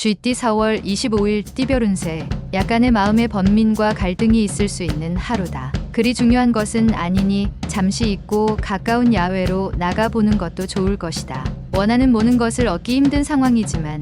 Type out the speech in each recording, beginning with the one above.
쥐띠 4월 25일 띠별 운세. 약간의 마음의 번민과 갈등이 있을 수 있는 하루다. 그리 중요한 것은 아니니 잠시 잊고 가까운 야외로 나가보는 것도 좋을 것이다. 원하는 모든 것을 얻기 힘든 상황이지만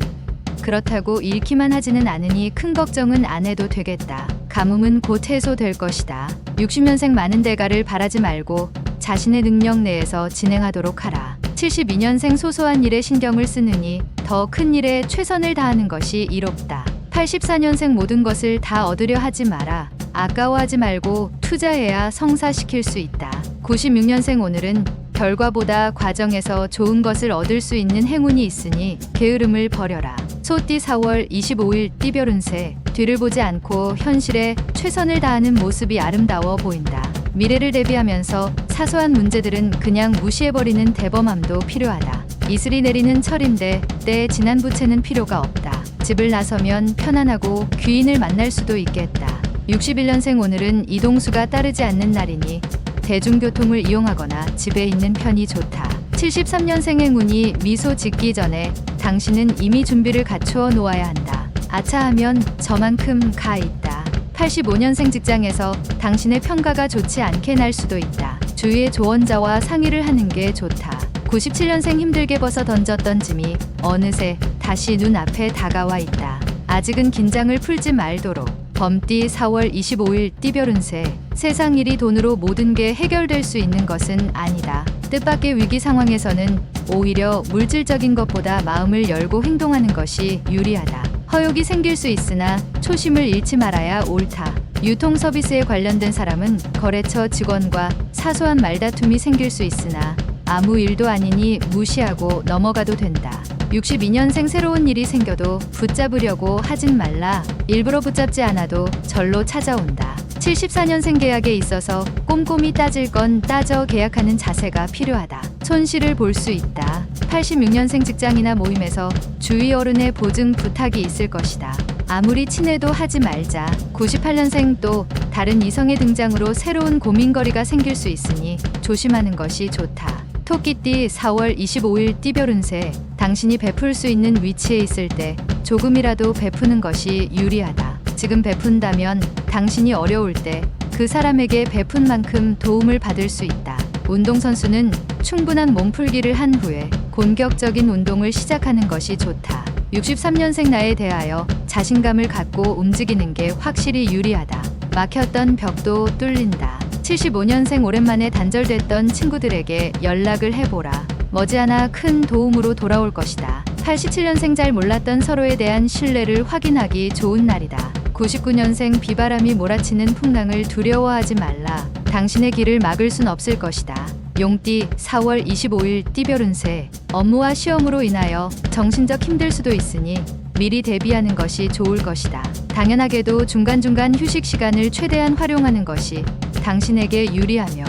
그렇다고 잃기만 하지는 않으니 큰 걱정은 안 해도 되겠다. 가뭄은 곧 해소될 것이다. 60년생 많은 대가를 바라지 말고 자신의 능력 내에서 진행하도록 하라. 72년생 소소한 일에 신경을 쓰느니 더 큰 일에 최선을 다하는 것이 이롭다. 84년생 모든 것을 다 얻으려 하지 마라. 아까워하지 말고 투자해야 성사시킬 수 있다. 96년생 오늘은 결과보다 과정에서 좋은 것을 얻을 수 있는 행운이 있으니 게으름을 버려라. 소띠 4월 25일 띠별 운세. 뒤를 보지 않고 현실에 최선을 다하는 모습이 아름다워 보인다. 미래를 대비하면서 사소한 문제들은 그냥 무시해버리는 대범함도 필요하다. 이슬이 내리는 철인데 때에 지난 부채는 필요가 없다. 집을 나서면 편안하고 귀인을 만날 수도 있겠다. 61년생 오늘은 이동수가 따르지 않는 날이니 대중교통을 이용하거나 집에 있는 편이 좋다. 73년생 행운이 미소 짓기 전에 당신은 이미 준비를 갖추어 놓아야 한다. 아차하면 저만큼 가 있다. 85년생 직장에서 당신의 평가가 좋지 않게 날 수도 있다. 주위의 조언자와 상의를 하는 게 좋다. 97년생 힘들게 벗어 던졌던 짐이 어느새 다시 눈앞에 다가와 있다. 아직은 긴장을 풀지 말도록. 범띠 4월 25일 띠별 운세. 세상 일이 돈으로 모든 게 해결될 수 있는 것은 아니다. 뜻밖의 위기 상황에서는 오히려 물질적인 것보다 마음을 열고 행동하는 것이 유리하다. 허욕이 생길 수 있으나 초심을 잃지 말아야 옳다. 유통 서비스에 관련된 사람은 거래처 직원과 사소한 말다툼이 생길 수 있으나 아무 일도 아니니 무시하고 넘어가도 된다. 62년생 새로운 일이 생겨도 붙잡으려고 하진 말라. 일부러 붙잡지 않아도 절로 찾아온다. 74년생 계약에 있어서 꼼꼼히 따질 건 따져 계약하는 자세가 필요하다. 손실을 볼 수 있다. 86년생 직장이나 모임에서 주위 어른의 보증 부탁이 있을 것이다. 아무리 친해도 하지 말자. 98년생 또 다른 이성의 등장으로 새로운 고민거리가 생길 수 있으니 조심하는 것이 좋다. 토끼띠 4월 25일 띠별 운세. 당신이 베풀 수 있는 위치에 있을 때 조금이라도 베푸는 것이 유리하다. 지금 베푼다면 당신이 어려울 때 그 사람에게 베푼 만큼 도움을 받을 수 있다. 운동선수는 충분한 몸풀기를 한 후에 본격적인 운동을 시작하는 것이 좋다. 63년생 나에 대하여 자신감을 갖고 움직이는 게 확실히 유리하다. 막혔던 벽도 뚫린다. 75년생 오랜만에 단절됐던 친구들에게 연락을 해보라. 머지않아 큰 도움으로 돌아올 것이다. 87년생 잘 몰랐던 서로에 대한 신뢰를 확인하기 좋은 날이다. 99년생 비바람이 몰아치는 풍랑을 두려워하지 말라. 당신의 길을 막을 순 없을 것이다. 용띠 4월 25일 띠별 운세. 업무와 시험으로 인하여 정신적 힘들 수도 있으니 미리 대비하는 것이 좋을 것이다. 당연하게도 중간중간 휴식 시간을 최대한 활용하는 것이 당신에게 유리하며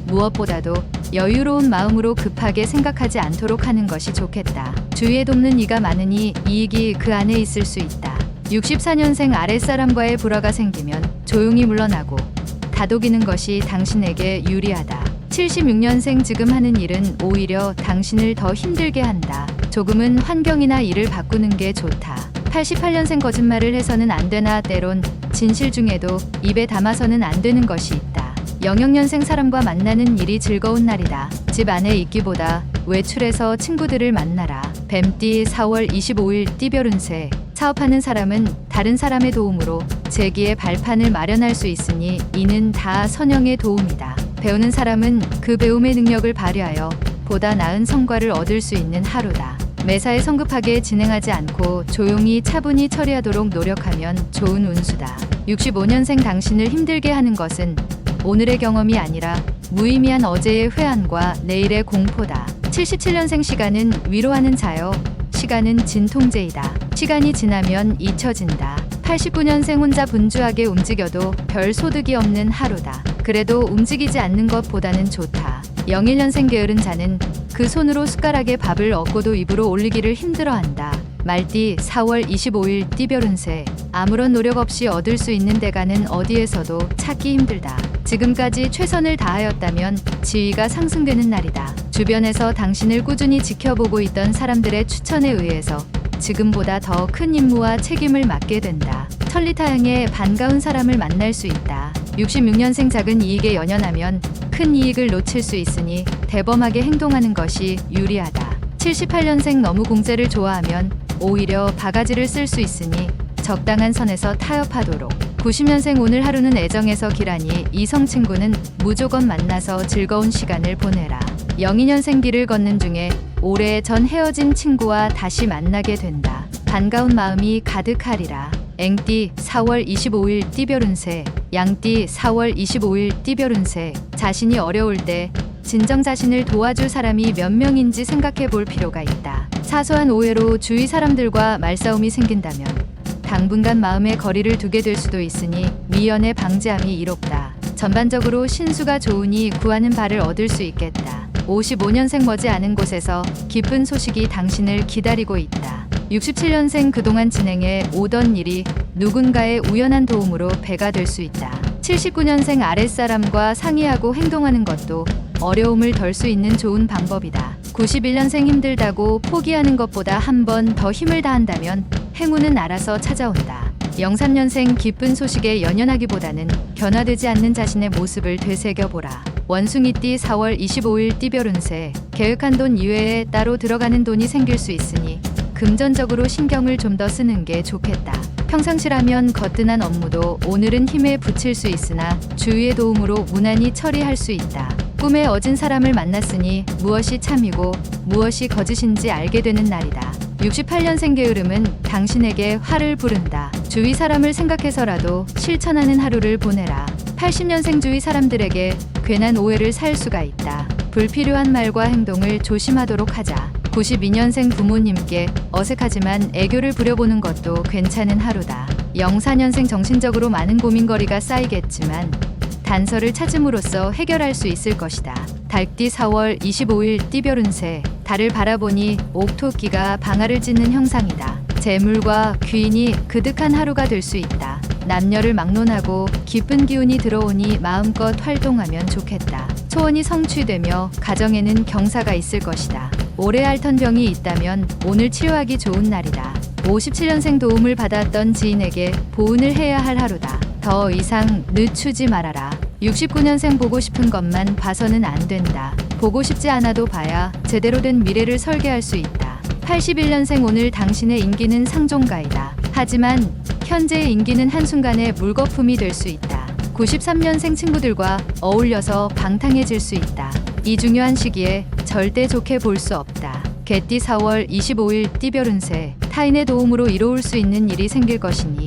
무엇보다도 여유로운 마음으로 급하게 생각하지 않도록 하는 것이 좋겠다. 주위에 돕는 이가 많으니 이익이 그 안에 있을 수 있다. 64년생 아랫사람과의 불화가 생기면 조용히 물러나고 다독이는 것이 당신에게 유리하다. 76년생 지금 하는 일은 오히려 당신을 더 힘들게 한다. 조금은 환경이나 일을 바꾸는 게 좋다. 88년생 거짓말을 해서는 안 되나 때론 진실 중에도 입에 담아서는 안 되는 것이 있다. 00년생 사람과 만나는 일이 즐거운 날이다. 집 안에 있기보다 외출해서 친구들을 만나라. 뱀띠 4월 25일 띠별 운세. 사업하는 사람은 다른 사람의 도움으로 재기의 발판을 마련할 수 있으니 이는 다 선영의 도움이다. 배우는 사람은 그 배움의 능력을 발휘하여 보다 나은 성과를 얻을 수 있는 하루다. 매사에 성급하게 진행하지 않고 조용히 차분히 처리하도록 노력하면 좋은 운수다. 65년생 당신을 힘들게 하는 것은 오늘의 경험이 아니라 무의미한 어제의 회한과 내일의 공포다. 77년생 시간은 위로하는 자요. 시간은 진통제이다. 시간이 지나면 잊혀진다. 89년생 혼자 분주하게 움직여도 별 소득이 없는 하루다. 그래도 움직이지 않는 것보다는 좋다. 01년생 게으른 자는 그 손으로 숟가락에 밥을 얻고도 입으로 올리기를 힘들어한다. 말띠 4월 25일 띠별 운세. 아무런 노력 없이 얻을 수 있는 대가는 어디에서도 찾기 힘들다. 지금까지 최선을 다하였다면 지위가 상승되는 날이다. 주변에서 당신을 꾸준히 지켜보고 있던 사람들의 추천에 의해서 지금보다 더 큰 임무와 책임을 맡게 된다. 천리타향에 반가운 사람을 만날 수 있다. 66년생 작은 이익에 연연하면 큰 이익을 놓칠 수 있으니 대범하게 행동하는 것이 유리하다. 78년생 너무 공짜를 좋아하면 오히려 바가지를 쓸 수 있으니 적당한 선에서 타협하도록. 90년생 오늘 하루는 애정에서 길하니 이성 친구는 무조건 만나서 즐거운 시간을 보내라. 02년생 길을 걷는 중에 오래전 헤어진 친구와 다시 만나게 된다. 반가운 마음이 가득하리라. 앵띠 4월 25일 띠별 운세. 양띠 4월 25일 띠별 운세. 자신이 어려울 때 진정 자신을 도와줄 사람이 몇 명인지 생각해 볼 필요가 있다. 사소한 오해로 주위 사람들과 말싸움이 생긴다면 당분간 마음의 거리를 두게 될 수도 있으니 미연에 방지함이 이롭다. 전반적으로 신수가 좋으니 구하는 바를 얻을 수 있겠다. 55년생 머지않은 곳에서 기쁜 소식이 당신을 기다리고 있다. 67년생 그동안 진행해 오던 일이 누군가의 우연한 도움으로 배가 될 수 있다. 79년생 아랫사람과 상의하고 행동하는 것도 어려움을 덜 수 있는 좋은 방법이다. 91년생 힘들다고 포기하는 것보다 한 번 더 힘을 다한다면 행운은 알아서 찾아온다. 03년생 기쁜 소식에 연연하기보다는 변화되지 않는 자신의 모습을 되새겨보라. 원숭이띠 4월 25일 띠별 운세. 계획한 돈 이외에 따로 들어가는 돈이 생길 수 있으니 금전적으로 신경을 좀 더 쓰는 게 좋겠다. 평상시라면 거뜬한 업무도 오늘은 힘에 부칠 수 있으나 주위의 도움으로 무난히 처리할 수 있다. 꿈에 어진 사람을 만났으니 무엇이 참이고 무엇이 거짓인지 알게 되는 날이다. 68년생 게으름은 당신에게 화를 부른다. 주위 사람을 생각해서라도 실천하는 하루를 보내라. 80년생 주위 사람들에게 괜한 오해를 살 수가 있다. 불필요한 말과 행동을 조심하도록 하자. 92년생 부모님께 어색하지만 애교를 부려보는 것도 괜찮은 하루다. 04년생 정신적으로 많은 고민거리가 쌓이겠지만 단서를 찾음으로써 해결할 수 있을 것이다. 달띠 4월 25일 띠별 운세. 달을 바라보니 옥토끼가 방아를 찢는 형상이다. 재물과 귀인이 그득한 하루가 될 수 있다. 남녀를 막론하고 기쁜 기운이 들어오니 마음껏 활동하면 좋겠다. 소원이 성취되며 가정에는 경사가 있을 것이다. 오래 앓던 병이 있다면 오늘 치료하기 좋은 날이다. 57년생 도움을 받았던 지인에게 보은을 해야 할 하루다. 더 이상 늦추지 말아라. 69년생 보고 싶은 것만 봐서는 안 된다. 보고 싶지 않아도 봐야 제대로 된 미래를 설계할 수 있다. 81년생 오늘 당신의 인기는 상종가이다. 하지만 현재의 인기는 한순간에 물거품이 될 수 있다. 93년생 친구들과 어울려서 방탕해질 수 있다. 이 중요한 시기에 절대 좋게 볼 수 없다. 개띠 4월 25일 띠별 운세. 타인의 도움으로 이로울 수 있는 일이 생길 것이니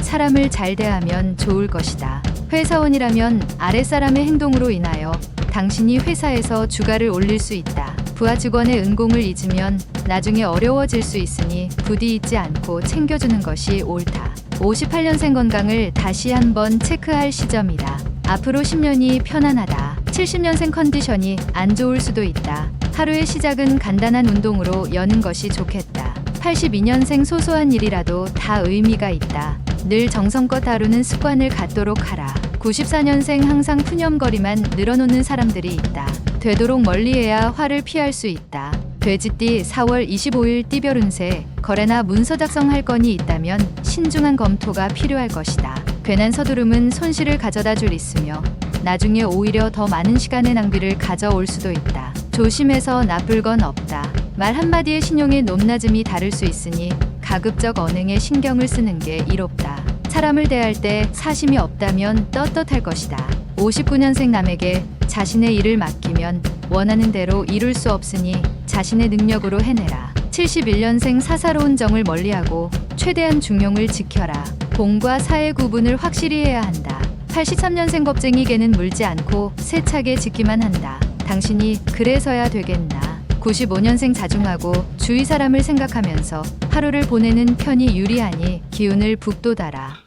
사람을 잘 대하면 좋을 것이다. 회사원이라면 아랫사람의 행동으로 인하여 당신이 회사에서 주가를 올릴 수 있다. 부하 직원의 은공을 잊으면 나중에 어려워질 수 있으니 부디 잊지 않고 챙겨주는 것이 옳다. 58년생 건강을 다시 한번 체크할 시점이다. 앞으로 10년이 편안하다. 70년생 컨디션이 안 좋을 수도 있다. 하루의 시작은 간단한 운동으로 여는 것이 좋겠다. 82년생 소소한 일이라도 다 의미가 있다. 늘 정성껏 다루는 습관을 갖도록 하라. 94년생 항상 푸념거리만 늘어놓는 사람들이 있다. 되도록 멀리해야 화를 피할 수 있다. 돼지띠 4월 25일 띠별 운세. 거래나 문서 작성할 건이 있다면 신중한 검토가 필요할 것이다. 괜한 서두름은 손실을 가져다 줄 있으며 나중에 오히려 더 많은 시간의 낭비를 가져올 수도 있다. 조심해서 나쁠 건 없다. 말 한마디의 신용의 높낮음이 다를 수 있으니 가급적 언행에 신경을 쓰는 게 이롭다. 사람을 대할 때 사심이 없다면 떳떳할 것이다. 59년생 남에게 자신의 일을 맡기면 원하는 대로 이룰 수 없으니 자신의 능력으로 해내라. 71년생 사사로운 정을 멀리하고 최대한 중용을 지켜라. 공과 사의 구분을 확실히 해야 한다. 83년생 겁쟁이 개는 물지 않고 세차게 짖기만 한다. 당신이 그래서야 되겠나. 95년생 자중하고 주위 사람을 생각하면서 하루를 보내는 편이 유리하니 기운을 북돋아라.